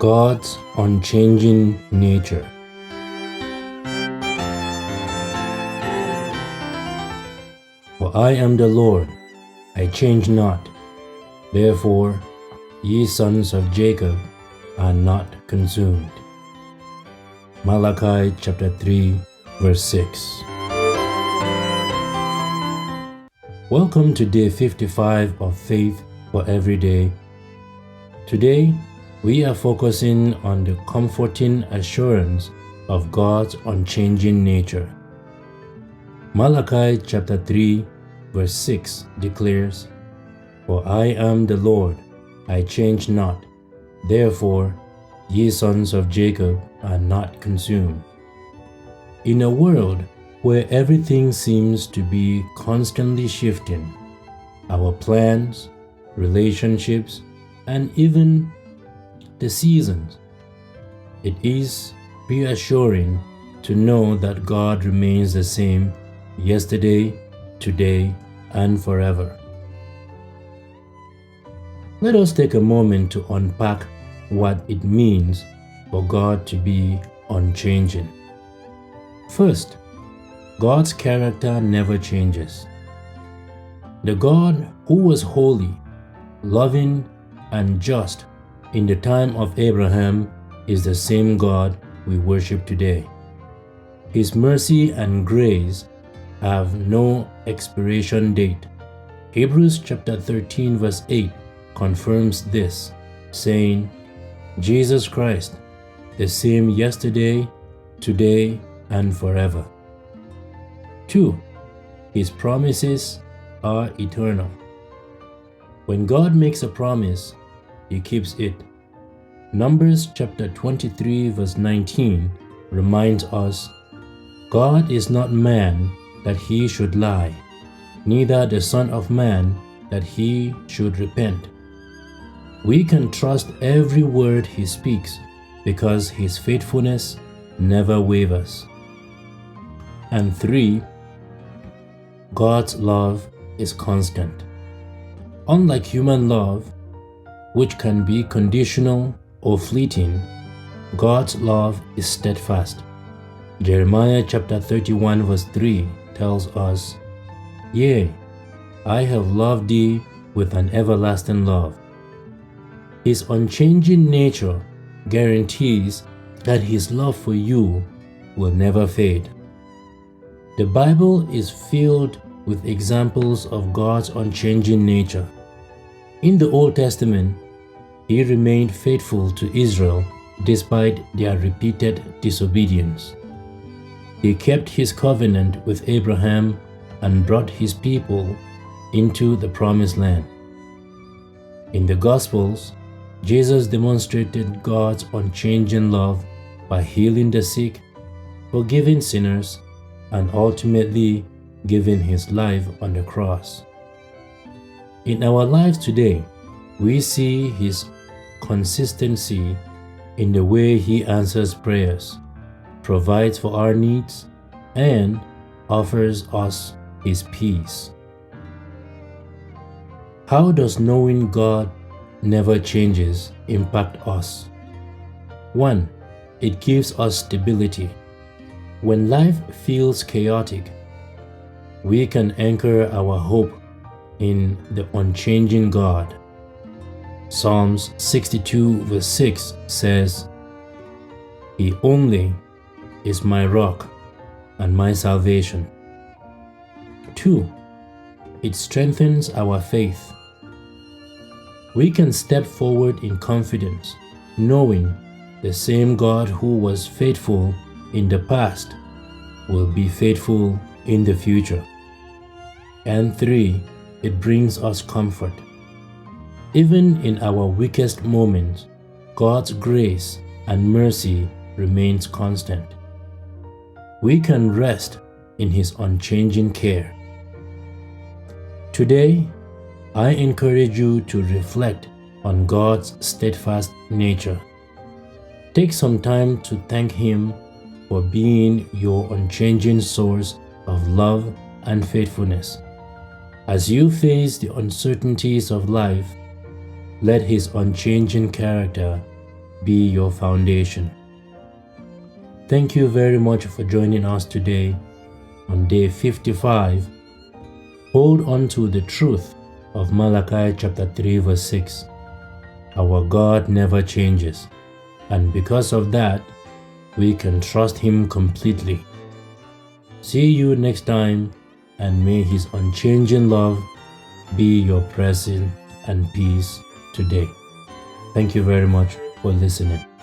God's unchanging nature. For I am the Lord, I change not. Therefore, ye sons of Jacob are not consumed. Malachi chapter 3, verse 6. Welcome to day 55 of Faith for Every Day. Today, we are focusing on the comforting assurance of God's unchanging nature. Malachi chapter 3, verse 6 declares, For I am the Lord, I change not. Therefore, ye sons of Jacob are not consumed. In a world where everything seems to be constantly shifting, our plans, relationships, and even the seasons, it is reassuring to know that God remains the same yesterday, today, and forever. Let us take a moment to unpack what it means for God to be unchanging. First, God's character never changes. The God who was holy, loving, and just in the time of Abraham is the same God we worship today. His mercy and grace have no expiration date. Hebrews chapter 13 verse 8 confirms this, saying, Jesus Christ, the same yesterday, today, and forever. 2. His promises are eternal. When God makes a promise, He keeps it. Numbers chapter 23 verse 19 reminds us, God is not man that He should lie, neither the Son of Man that He should repent. We can trust every word He speaks because His faithfulness never wavers. And 3, God's love is constant. Unlike human love, which can be conditional or fleeting, God's love is steadfast. Jeremiah chapter 31 verse 3 tells us, Yea, I have loved thee with an everlasting love. His unchanging nature guarantees that His love for you will never fade. The Bible is filled with examples of God's unchanging nature. In the Old Testament, He remained faithful to Israel despite their repeated disobedience. He kept His covenant with Abraham and brought His people into the Promised Land. In the Gospels, Jesus demonstrated God's unchanging love by healing the sick, forgiving sinners, and ultimately giving His life on the cross. In our lives today, we see His consistency in the way He answers prayers, provides for our needs, and offers us His peace. How does knowing God never changes impact us? 1. It gives us stability. When life feels chaotic, we can anchor our hope in the unchanging God. Psalms 62 verse 6 says, He only is my rock and my salvation. 2. It strengthens our faith. We can step forward in confidence, knowing the same God who was faithful in the past will be faithful in the future. And 3, it brings us comfort. Even in our weakest moments, God's grace and mercy remains constant. We can rest in His unchanging care. Today, I encourage you to reflect on God's steadfast nature. Take some time to thank Him for being your unchanging source of love and faithfulness. As you face the uncertainties of life, let His unchanging character be your foundation. Thank you very much for joining us today on day 55. Hold on to the truth of Malachi chapter 3 verse 6. Our God never changes, and because of that, we can trust Him completely. See you next time, and may His unchanging love be your presence and peace today. Thank you very much for listening.